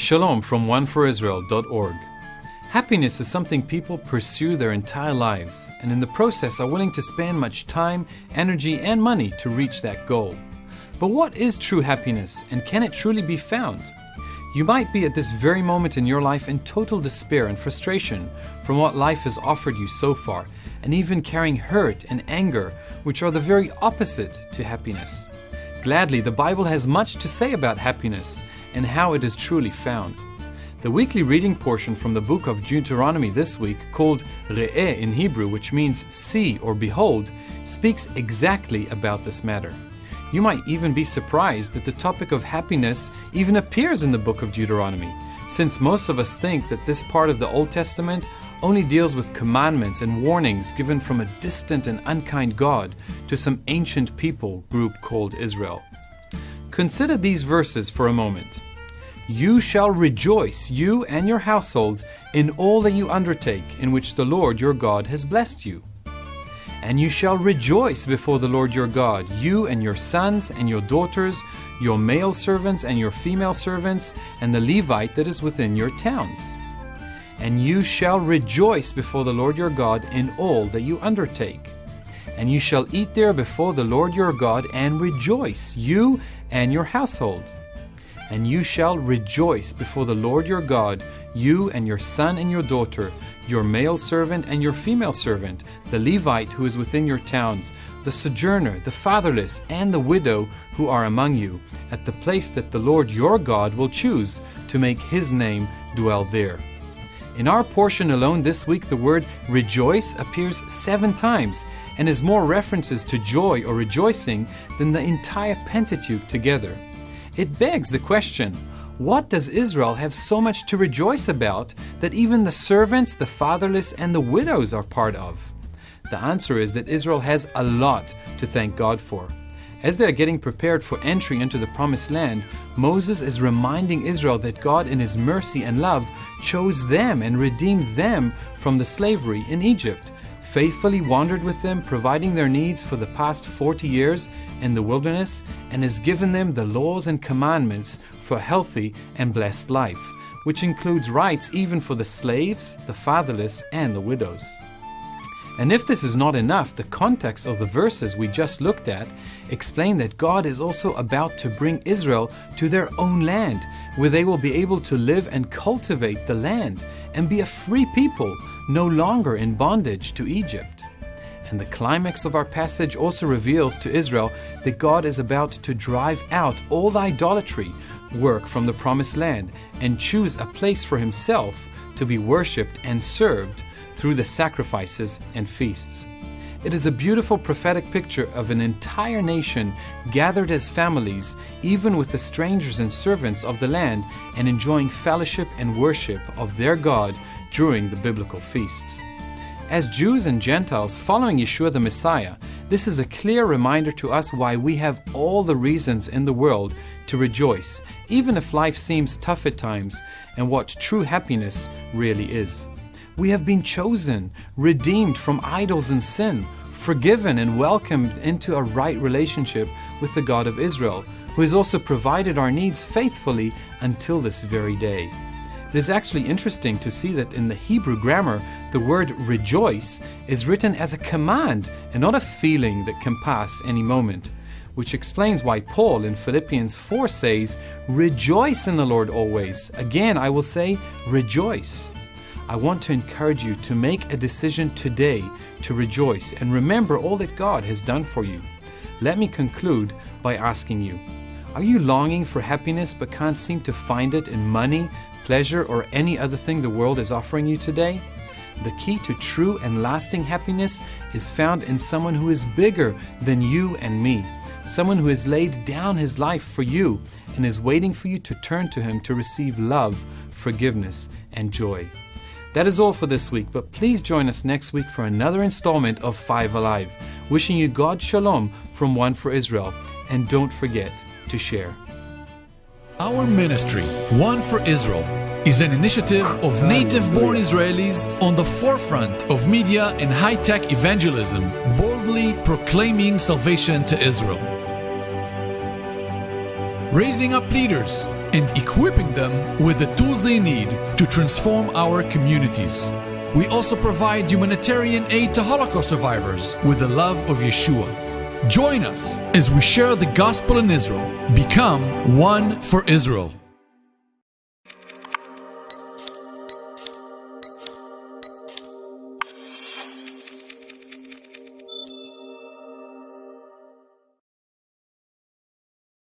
Shalom from oneforisrael.org. Happiness is something people pursue their entire lives, and in the process are willing to spend much time, energy, and money to reach that goal. But what is true happiness, and can it truly be found? You might be at this very moment in your life in total despair and frustration from what life has offered you so far, and even carrying hurt and anger, which are the very opposite to happiness. Gladly, the Bible has much to say about happiness and how it is truly found. The weekly reading portion from the book of Deuteronomy this week, called Re'eh in Hebrew, which means see or behold, speaks exactly about this matter. You might even be surprised that the topic of happiness even appears in the book of Deuteronomy, since most of us think that this part of the Old Testament only deals with commandments and warnings given from a distant and unkind God to some ancient people group called Israel. Consider these verses for a moment. You shall rejoice, you and your households, in all that you undertake, in which the Lord your God has blessed you. And you shall rejoice before the Lord your God, you and your sons and your daughters, your male servants and your female servants, and the Levite that is within your towns. And you shall rejoice before the Lord your God in all that you undertake. And you shall eat there before the Lord your God and rejoice, you and your household. And you shall rejoice before the Lord your God, you and your son and your daughter, your male servant and your female servant, the Levite who is within your towns, the sojourner, the fatherless, and the widow who are among you, at the place that the Lord your God will choose to make his name dwell there. In our portion alone this week, the word rejoice appears 7 times and is more references to joy or rejoicing than the entire Pentateuch together. It begs the question, what does Israel have so much to rejoice about that even the servants, the fatherless, and the widows are part of? The answer is that Israel has a lot to thank God for. As they are getting prepared for entry into the Promised Land, Moses is reminding Israel that God in His mercy and love chose them and redeemed them from the slavery in Egypt, faithfully wandered with them, providing their needs for the past 40 years in the wilderness, and has given them the laws and commandments for a healthy and blessed life, which includes rights even for the slaves, the fatherless, and the widows. And if this is not enough, the context of the verses we just looked at explain that God is also about to bring Israel to their own land, where they will be able to live and cultivate the land and be a free people, no longer in bondage to Egypt. And the climax of our passage also reveals to Israel that God is about to drive out all the idolatry work from the Promised Land and choose a place for Himself to be worshipped and served through the sacrifices and feasts. It is a beautiful prophetic picture of an entire nation gathered as families, even with the strangers and servants of the land, and enjoying fellowship and worship of their God during the biblical feasts. As Jews and Gentiles following Yeshua the Messiah, this is a clear reminder to us why we have all the reasons in the world to rejoice, even if life seems tough at times, and what true happiness really is. We have been chosen, redeemed from idols and sin, forgiven and welcomed into a right relationship with the God of Israel, who has also provided our needs faithfully until this very day. It is actually interesting to see that in the Hebrew grammar, the word rejoice is written as a command and not a feeling that can pass any moment, which explains why Paul in Philippians 4 says, "Rejoice in the Lord always." Again, I will say, rejoice. I want to encourage you to make a decision today to rejoice and remember all that God has done for you. Let me conclude by asking you, are you longing for happiness but can't seem to find it in money, pleasure, or any other thing the world is offering you today? The key to true and lasting happiness is found in someone who is bigger than you and me, someone who has laid down his life for you and is waiting for you to turn to him to receive love, forgiveness, and joy. That is all for this week, but please join us next week for another installment of 5 Alive. Wishing you God's Shalom from One for Israel, and don't forget to share. Our ministry, One for Israel, is an initiative of native-born Israelis on the forefront of media and high-tech evangelism, boldly proclaiming salvation to Israel. Raising up leaders, and equipping them with the tools they need to transform our communities. We also provide humanitarian aid to Holocaust survivors with the love of Yeshua. Join us as we share the gospel in Israel. Become one for Israel.